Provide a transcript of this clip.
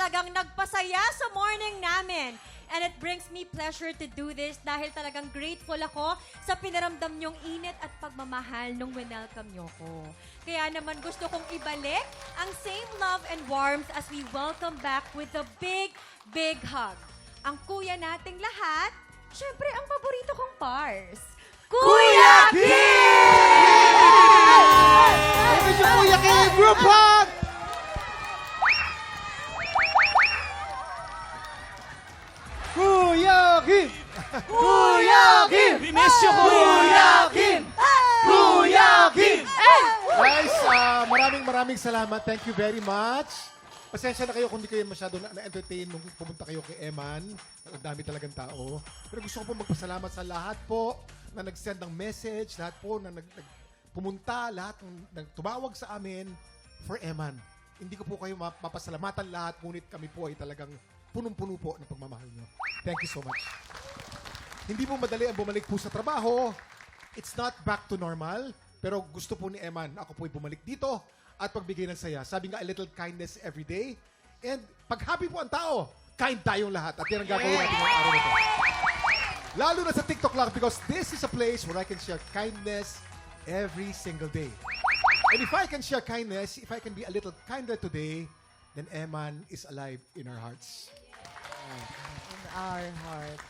talagang nagpasaya sa morning namin. And it brings me pleasure to do this dahil talagang grateful ako sa pinaramdam nyong init at pagmamahal nung winelcome nyo ko. Kaya naman gusto kong ibalik ang same love and warmth as we welcome back with a big, big hug. Ang kuya nating lahat, syempre ang paborito kong pars. Kuya Kim! Thank you, Kuya Kim! Group hug! Kuya Kim! Kuya Kim! We miss you, Kuya Kim! Kuya Kim! Guys, maraming salamat. Thank you very much. Pasensya na kayo kung hindi kayo masyado na-entertain nung pumunta kayo kay Eman. Ang dami talagang tao. Pero gusto ko po magpasalamat sa lahat po na nag-send ng message, lahat po na pumunta, lahat ng tumawag sa amin for Eman. Hindi ko po kayo mapasalamatan lahat, ngunit kami po ay talagang punong-puno po ng pagmamahal nyo. Thank you so much. Hindi po madali ang bumalik po sa trabaho. It's not back to normal. Pero gusto po ni Eman, ako po ay bumalik dito at pagbigay ng saya. Sabi nga, a little kindness every day. And pag happy po ang tao, kind tayong lahat. At yan ang gagawin natin ngayong araw na ito. Lalo na sa TikTok lang because this is a place where I can share kindness every single day. And if I can share kindness, if I can be a little kinder today, then Eman is alive in our hearts. In our heart.